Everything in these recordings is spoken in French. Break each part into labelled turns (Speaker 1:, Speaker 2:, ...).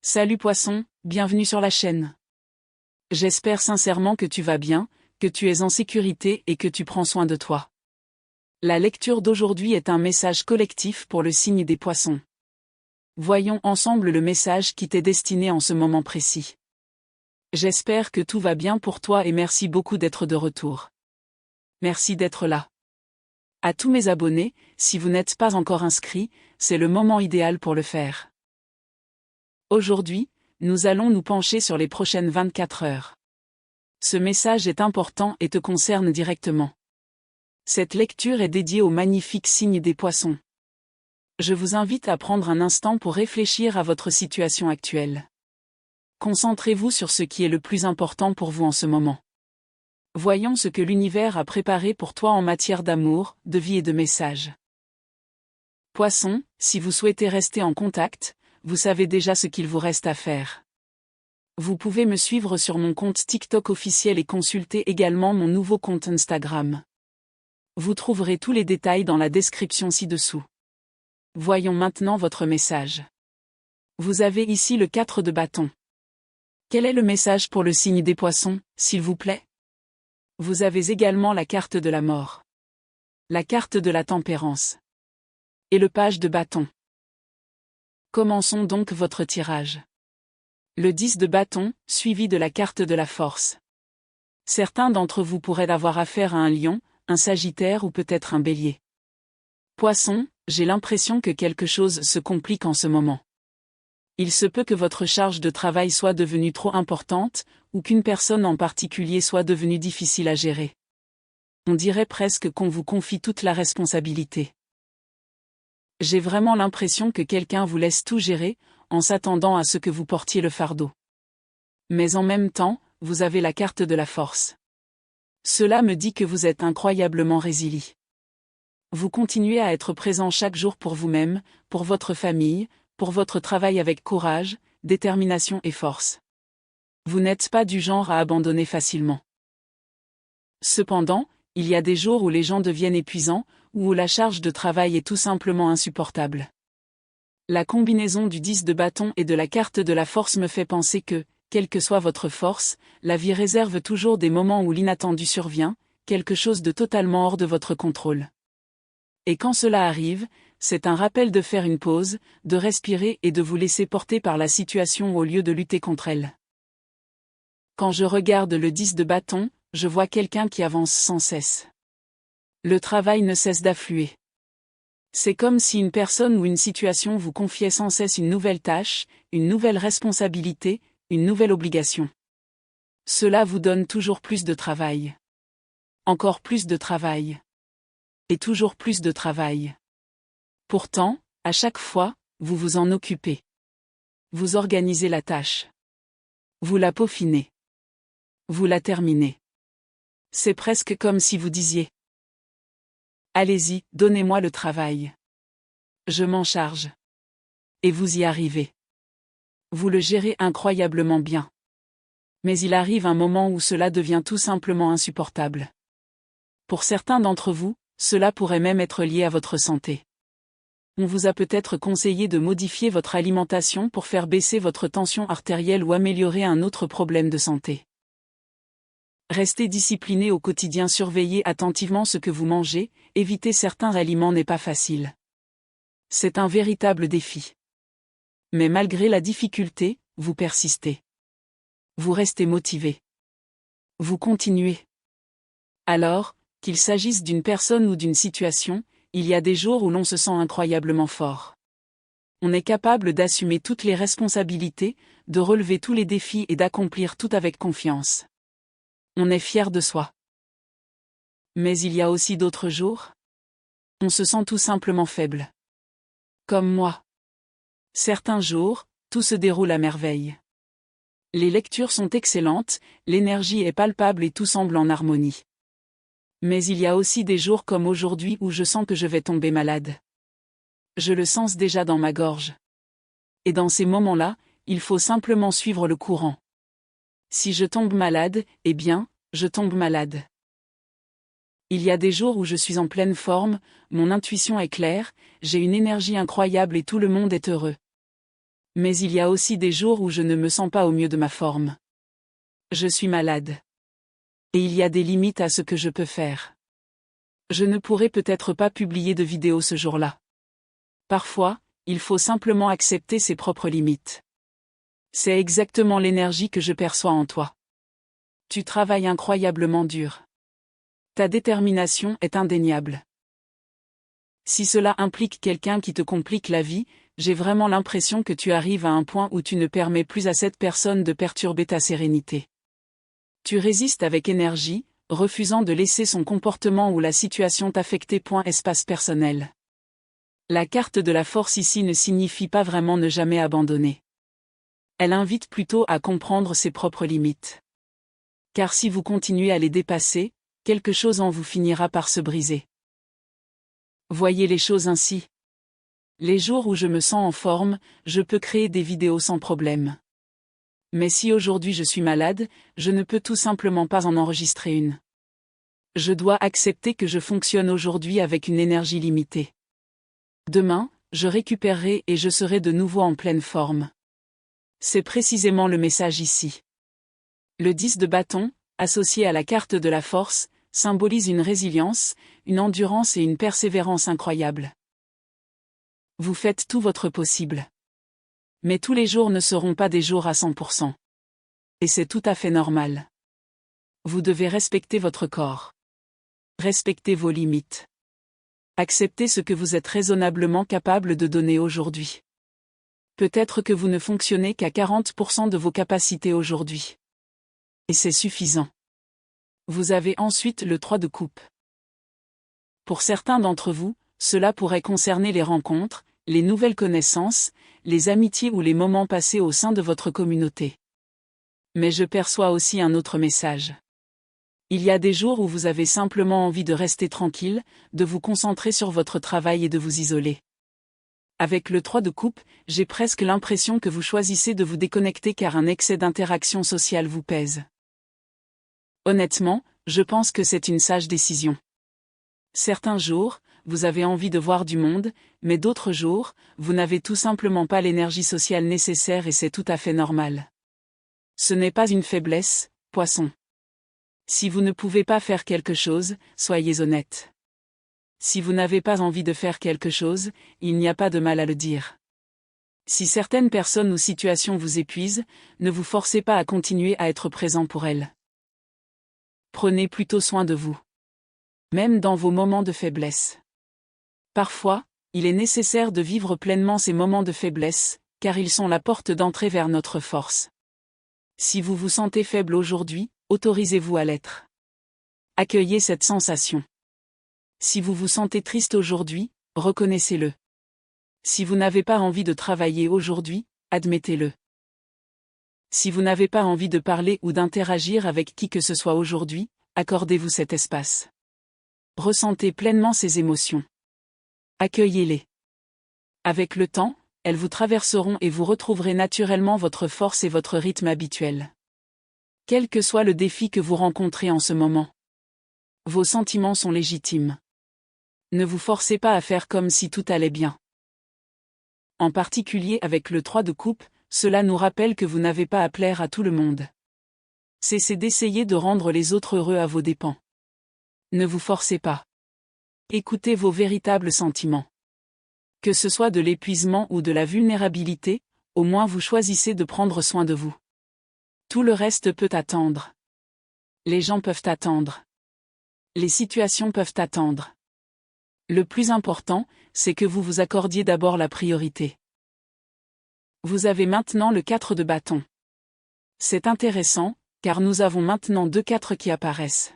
Speaker 1: Salut poisson, bienvenue sur la chaîne. J'espère sincèrement que tu vas bien, que tu es en sécurité et que tu prends soin de toi. La lecture d'aujourd'hui est un message collectif pour le signe des poissons. Voyons ensemble le message qui t'est destiné en ce moment précis. J'espère que tout va bien pour toi et merci beaucoup d'être de retour. Merci d'être là. À tous mes abonnés, si vous n'êtes pas encore inscrits, c'est le moment idéal pour le faire. Aujourd'hui, nous allons nous pencher sur les prochaines 24 heures. Ce message est important et te concerne directement. Cette lecture est dédiée au magnifique signe des poissons. Je vous invite à prendre un instant pour réfléchir à votre situation actuelle. Concentrez-vous sur ce qui est le plus important pour vous en ce moment. Voyons ce que l'univers a préparé pour toi en matière d'amour, de vie et de messages. Poissons, si vous souhaitez rester en contact, vous savez déjà ce qu'il vous reste à faire. Vous pouvez me suivre sur mon compte TikTok officiel et consulter également mon nouveau compte Instagram. Vous trouverez tous les détails dans la description ci-dessous. Voyons maintenant votre message. Vous avez ici le 4 de bâton. Quel est le message pour le signe des poissons, s'il vous plaît? Vous avez également la carte de la mort. La carte de la tempérance. Et le page de bâton. Commençons donc votre tirage. Le 10 de bâton, suivi de la carte de la force. Certains d'entre vous pourraient avoir affaire à un lion, un sagittaire ou peut-être un bélier. Poisson, j'ai l'impression que quelque chose se complique en ce moment. Il se peut que votre charge de travail soit devenue trop importante, ou qu'une personne en particulier soit devenue difficile à gérer. On dirait presque qu'on vous confie toute la responsabilité. J'ai vraiment l'impression que quelqu'un vous laisse tout gérer, en s'attendant à ce que vous portiez le fardeau. Mais en même temps, vous avez la carte de la force. Cela me dit que vous êtes incroyablement résilient. Vous continuez à être présent chaque jour pour vous-même, pour votre famille, pour votre travail avec courage, détermination et force. Vous n'êtes pas du genre à abandonner facilement. Cependant, il y a des jours où les gens deviennent épuisants, ou où la charge de travail est tout simplement insupportable. La combinaison du 10 de bâton et de la carte de la force me fait penser que, quelle que soit votre force, la vie réserve toujours des moments où l'inattendu survient, quelque chose de totalement hors de votre contrôle. Et quand cela arrive, c'est un rappel de faire une pause, de respirer et de vous laisser porter par la situation au lieu de lutter contre elle. Quand je regarde le 10 de bâton, je vois quelqu'un qui avance sans cesse. Le travail ne cesse d'affluer. C'est comme si une personne ou une situation vous confiait sans cesse une nouvelle tâche, une nouvelle responsabilité, une nouvelle obligation. Cela vous donne toujours plus de travail. Encore plus de travail. Et toujours plus de travail. Pourtant, à chaque fois, vous vous en occupez. Vous organisez la tâche. Vous la peaufinez. Vous la terminez. C'est presque comme si vous disiez: allez-y, donnez-moi le travail. Je m'en charge. Et vous y arrivez. Vous le gérez incroyablement bien. Mais il arrive un moment où cela devient tout simplement insupportable. Pour certains d'entre vous, cela pourrait même être lié à votre santé. On vous a peut-être conseillé de modifier votre alimentation pour faire baisser votre tension artérielle ou améliorer un autre problème de santé. Restez discipliné au quotidien, surveillez attentivement ce que vous mangez, éviter certains aliments n'est pas facile. C'est un véritable défi. Mais malgré la difficulté, vous persistez. Vous restez motivé. Vous continuez. Alors, qu'il s'agisse d'une personne ou d'une situation, il y a des jours où l'on se sent incroyablement fort. On est capable d'assumer toutes les responsabilités, de relever tous les défis et d'accomplir tout avec confiance. On est fier de soi. Mais il y a aussi d'autres jours. On se sent tout simplement faible. Comme moi. Certains jours, tout se déroule à merveille. Les lectures sont excellentes, l'énergie est palpable et tout semble en harmonie. Mais il y a aussi des jours comme aujourd'hui où je sens que je vais tomber malade. Je le sens déjà dans ma gorge. Et dans ces moments-là, il faut simplement suivre le courant. Si je tombe malade, eh bien, je tombe malade. Il y a des jours où je suis en pleine forme, mon intuition est claire, j'ai une énergie incroyable et tout le monde est heureux. Mais il y a aussi des jours où je ne me sens pas au mieux de ma forme. Je suis malade. Et il y a des limites à ce que je peux faire. Je ne pourrai peut-être pas publier de vidéo ce jour-là. Parfois, il faut simplement accepter ses propres limites. C'est exactement l'énergie que je perçois en toi. Tu travailles incroyablement dur. Ta détermination est indéniable. Si cela implique quelqu'un qui te complique la vie, j'ai vraiment l'impression que tu arrives à un point où tu ne permets plus à cette personne de perturber ta sérénité. Tu résistes avec énergie, refusant de laisser son comportement ou la situation t'affecter. Espace personnel. La carte de la force ici ne signifie pas vraiment ne jamais abandonner. Elle invite plutôt à comprendre ses propres limites. Car si vous continuez à les dépasser, quelque chose en vous finira par se briser. Voyez les choses ainsi. Les jours où je me sens en forme, je peux créer des vidéos sans problème. Mais si aujourd'hui je suis malade, je ne peux tout simplement pas en enregistrer une. Je dois accepter que je fonctionne aujourd'hui avec une énergie limitée. Demain, je récupérerai et je serai de nouveau en pleine forme. C'est précisément le message ici. Le 10 de bâton, associé à la carte de la force, symbolise une résilience, une endurance et une persévérance incroyables. Vous faites tout votre possible. Mais tous les jours ne seront pas des jours à 100%. Et c'est tout à fait normal. Vous devez respecter votre corps. Respectez vos limites. Acceptez ce que vous êtes raisonnablement capable de donner aujourd'hui. Peut-être que vous ne fonctionnez qu'à 40% de vos capacités aujourd'hui. Et c'est suffisant. Vous avez ensuite le 3 de coupe. Pour certains d'entre vous, cela pourrait concerner les rencontres, les nouvelles connaissances, les amitiés ou les moments passés au sein de votre communauté. Mais je perçois aussi un autre message. Il y a des jours où vous avez simplement envie de rester tranquille, de vous concentrer sur votre travail et de vous isoler. Avec le 3 de coupe, j'ai presque l'impression que vous choisissez de vous déconnecter car un excès d'interaction sociale vous pèse. Honnêtement, je pense que c'est une sage décision. Certains jours, vous avez envie de voir du monde, mais d'autres jours, vous n'avez tout simplement pas l'énergie sociale nécessaire et c'est tout à fait normal. Ce n'est pas une faiblesse, poisson. Si vous ne pouvez pas faire quelque chose, soyez honnête. Si vous n'avez pas envie de faire quelque chose, il n'y a pas de mal à le dire. Si certaines personnes ou situations vous épuisent, ne vous forcez pas à continuer à être présent pour elles. Prenez plutôt soin de vous. Même dans vos moments de faiblesse. Parfois, il est nécessaire de vivre pleinement ces moments de faiblesse, car ils sont la porte d'entrée vers notre force. Si vous vous sentez faible aujourd'hui, autorisez-vous à l'être. Accueillez cette sensation. Si vous vous sentez triste aujourd'hui, reconnaissez-le. Si vous n'avez pas envie de travailler aujourd'hui, admettez-le. Si vous n'avez pas envie de parler ou d'interagir avec qui que ce soit aujourd'hui, accordez-vous cet espace. Ressentez pleinement ces émotions. Accueillez-les. Avec le temps, elles vous traverseront et vous retrouverez naturellement votre force et votre rythme habituel. Quel que soit le défi que vous rencontrez en ce moment. Vos sentiments sont légitimes. Ne vous forcez pas à faire comme si tout allait bien. En particulier avec le 3 de coupe, cela nous rappelle que vous n'avez pas à plaire à tout le monde. Cessez d'essayer de rendre les autres heureux à vos dépens. Ne vous forcez pas. Écoutez vos véritables sentiments. Que ce soit de l'épuisement ou de la vulnérabilité, au moins vous choisissez de prendre soin de vous. Tout le reste peut attendre. Les gens peuvent attendre. Les situations peuvent attendre. Le plus important, c'est que vous vous accordiez d'abord la priorité. Vous avez maintenant le 4 de bâton. C'est intéressant, car nous avons maintenant 2 4 qui apparaissent.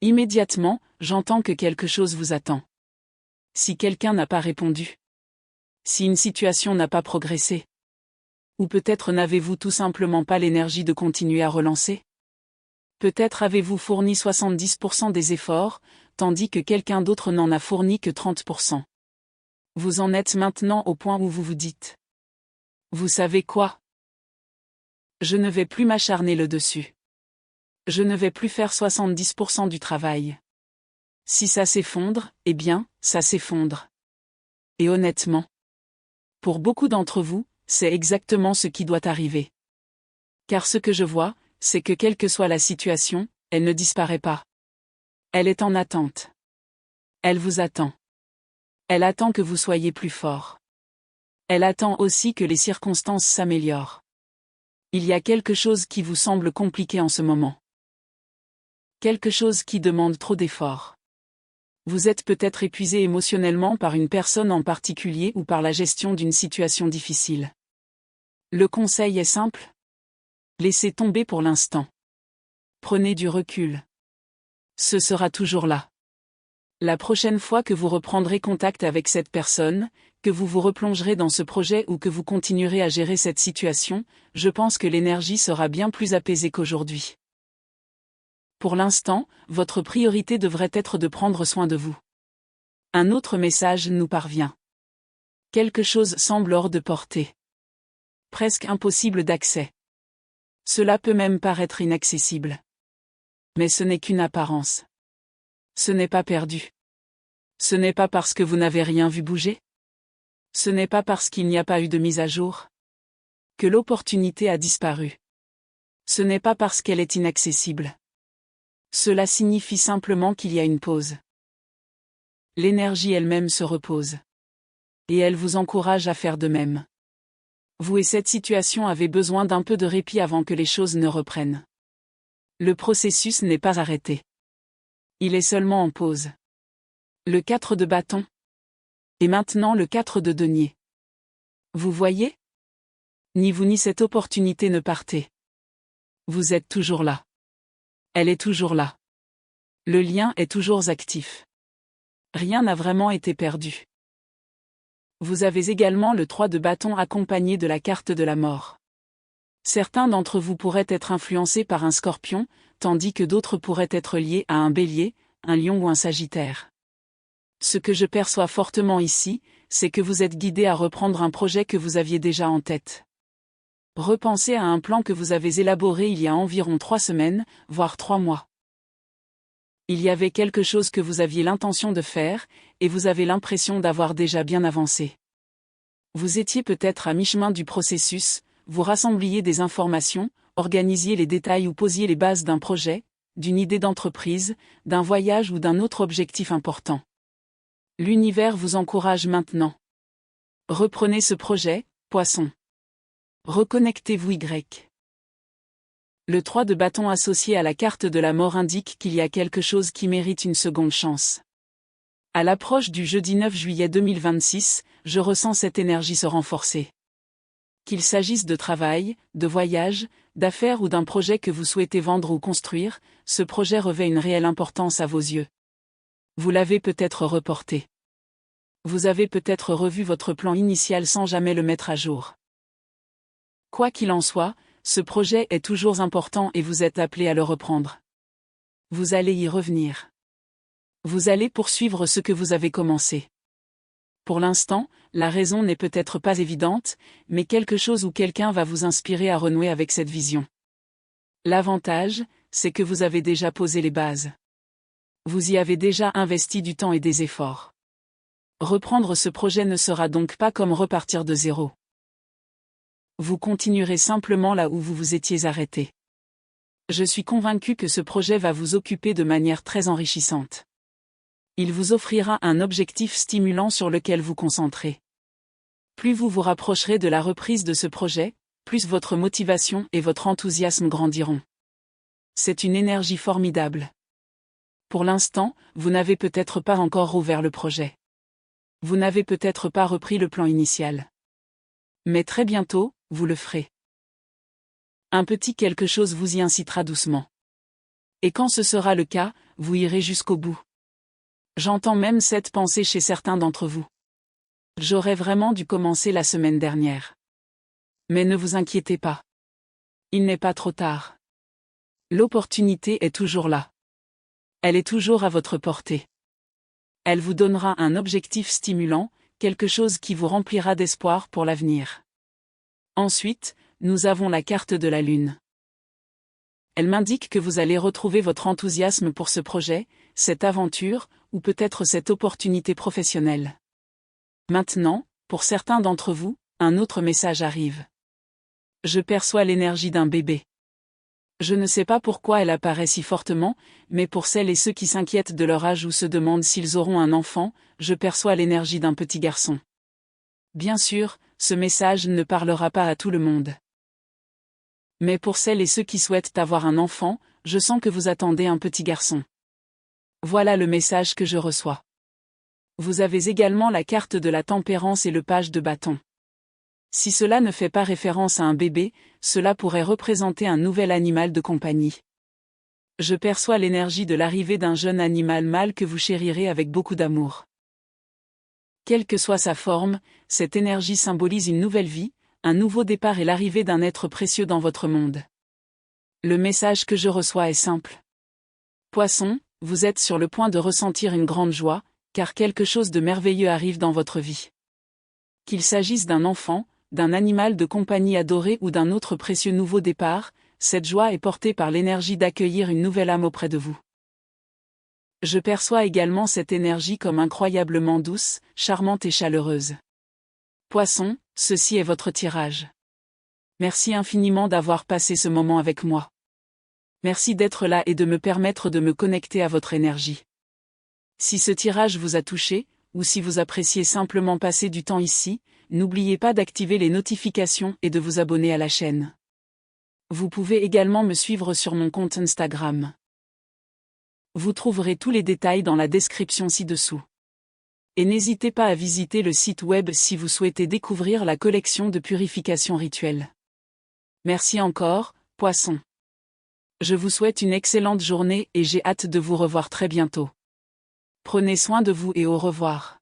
Speaker 1: Immédiatement, j'entends que quelque chose vous attend. Si quelqu'un n'a pas répondu. Si une situation n'a pas progressé. Ou peut-être n'avez-vous tout simplement pas l'énergie de continuer à relancer. Peut-être avez-vous fourni 70% des efforts, tandis que quelqu'un d'autre n'en a fourni que 30%. Vous en êtes maintenant au point où vous vous dites. Vous savez quoi? Je ne vais plus m'acharner le dessus. Je ne vais plus faire 70% du travail. Si ça s'effondre, eh bien, ça s'effondre. Et honnêtement, pour beaucoup d'entre vous, c'est exactement ce qui doit arriver. Car ce que je vois, c'est que quelle que soit la situation, elle ne disparaît pas. Elle est en attente. Elle vous attend. Elle attend que vous soyez plus fort. Elle attend aussi que les circonstances s'améliorent. Il y a quelque chose qui vous semble compliqué en ce moment. Quelque chose qui demande trop d'efforts. Vous êtes peut-être épuisé émotionnellement par une personne en particulier ou par la gestion d'une situation difficile. Le conseil est simple. Laissez tomber pour l'instant. Prenez du recul. Ce sera toujours là. La prochaine fois que vous reprendrez contact avec cette personne, que vous vous replongerez dans ce projet ou que vous continuerez à gérer cette situation, je pense que l'énergie sera bien plus apaisée qu'aujourd'hui. Pour l'instant, votre priorité devrait être de prendre soin de vous. Un autre message nous parvient. Quelque chose semble hors de portée. Presque impossible d'accès. Cela peut même paraître inaccessible. Mais ce n'est qu'une apparence. Ce n'est pas perdu. Ce n'est pas parce que vous n'avez rien vu bouger. Ce n'est pas parce qu'il n'y a pas eu de mise à jour que l'opportunité a disparu. Ce n'est pas parce qu'elle est inaccessible. Cela signifie simplement qu'il y a une pause. L'énergie elle-même se repose. Et elle vous encourage à faire de même. Vous et cette situation avez besoin d'un peu de répit avant que les choses ne reprennent. Le processus n'est pas arrêté. Il est seulement en pause. Le 4 de bâton. Et maintenant le 4 de denier. Vous voyez ? Ni vous ni cette opportunité ne partez. Vous êtes toujours là. Elle est toujours là. Le lien est toujours actif. Rien n'a vraiment été perdu. Vous avez également le 3 de bâton accompagné de la carte de la mort. Certains d'entre vous pourraient être influencés par un scorpion, tandis que d'autres pourraient être liés à un bélier, un lion ou un sagittaire. Ce que je perçois fortement ici, c'est que vous êtes guidé à reprendre un projet que vous aviez déjà en tête. Repensez à un plan que vous avez élaboré il y a environ 3 semaines, voire 3 mois. Il y avait quelque chose que vous aviez l'intention de faire, et vous avez l'impression d'avoir déjà bien avancé. Vous étiez peut-être à mi-chemin du processus, vous rassembliez des informations, organisiez les détails ou posiez les bases d'un projet, d'une idée d'entreprise, d'un voyage ou d'un autre objectif important. L'univers vous encourage maintenant. Reprenez ce projet, Poisson. Reconnectez-vous Y. Le 3 de bâton associé à la carte de la mort indique qu'il y a quelque chose qui mérite une seconde chance. À l'approche du jeudi 9 juillet 2026, je ressens cette énergie se renforcer. Qu'il s'agisse de travail, de voyage, d'affaires ou d'un projet que vous souhaitez vendre ou construire, ce projet revêt une réelle importance à vos yeux. Vous l'avez peut-être reporté. Vous avez peut-être revu votre plan initial sans jamais le mettre à jour. Quoi qu'il en soit, ce projet est toujours important et vous êtes appelé à le reprendre. Vous allez y revenir. Vous allez poursuivre ce que vous avez commencé. Pour l'instant, la raison n'est peut-être pas évidente, mais quelque chose ou quelqu'un va vous inspirer à renouer avec cette vision. L'avantage, c'est que vous avez déjà posé les bases. Vous y avez déjà investi du temps et des efforts. Reprendre ce projet ne sera donc pas comme repartir de zéro. Vous continuerez simplement là où vous vous étiez arrêté. Je suis convaincu que ce projet va vous occuper de manière très enrichissante. Il vous offrira un objectif stimulant sur lequel vous concentrer. Plus vous vous rapprocherez de la reprise de ce projet, plus votre motivation et votre enthousiasme grandiront. C'est une énergie formidable. Pour l'instant, vous n'avez peut-être pas encore rouvert le projet. Vous n'avez peut-être pas repris le plan initial. Mais très bientôt, vous le ferez. Un petit quelque chose vous y incitera doucement. Et quand ce sera le cas, vous irez jusqu'au bout. J'entends même cette pensée chez certains d'entre vous. J'aurais vraiment dû commencer la semaine dernière. Mais ne vous inquiétez pas. Il n'est pas trop tard. L'opportunité est toujours là. Elle est toujours à votre portée. Elle vous donnera un objectif stimulant, quelque chose qui vous remplira d'espoir pour l'avenir. Ensuite, nous avons la carte de la Lune. Elle m'indique que vous allez retrouver votre enthousiasme pour ce projet, cette aventure, ou peut-être cette opportunité professionnelle. Maintenant, pour certains d'entre vous, Un autre message arrive. Je perçois l'énergie d'un bébé. Je ne sais pas pourquoi elle apparaît si fortement, mais pour celles et ceux qui s'inquiètent de leur âge ou se demandent s'ils auront un enfant, je perçois l'énergie d'un petit garçon. Bien sûr, ce message ne parlera pas à tout le monde. Mais pour celles et ceux qui souhaitent avoir un enfant, je sens que vous attendez un petit garçon. Voilà le message que je reçois. Vous avez également la carte de la tempérance et le page de bâton. Si cela ne fait pas référence à un bébé, cela pourrait représenter un nouvel animal de compagnie. Je perçois l'énergie de l'arrivée d'un jeune animal mâle que vous chérirez avec beaucoup d'amour. Quelle que soit sa forme, cette énergie symbolise une nouvelle vie, un nouveau départ et l'arrivée d'un être précieux dans votre monde. Le message que je reçois est simple. Poisson, vous êtes sur le point de ressentir une grande joie, car quelque chose de merveilleux arrive dans votre vie. Qu'il s'agisse d'un enfant, d'un animal de compagnie adoré ou d'un autre précieux nouveau départ, cette joie est portée par l'énergie d'accueillir une nouvelle âme auprès de vous. Je perçois également cette énergie comme incroyablement douce, charmante et chaleureuse. Poisson, ceci est votre tirage. Merci infiniment d'avoir passé ce moment avec moi. Merci d'être là et de me permettre de me connecter à votre énergie. Si ce tirage vous a touché, ou si vous appréciez simplement passer du temps ici, n'oubliez pas d'activer les notifications et de vous abonner à la chaîne. Vous pouvez également me suivre sur mon compte Instagram. Vous trouverez tous les détails dans la description ci-dessous. Et n'hésitez pas à visiter le site web si vous souhaitez découvrir la collection de purification rituelle. Merci encore, Poisson. Je vous souhaite une excellente journée et j'ai hâte de vous revoir très bientôt. Prenez soin de vous et au revoir.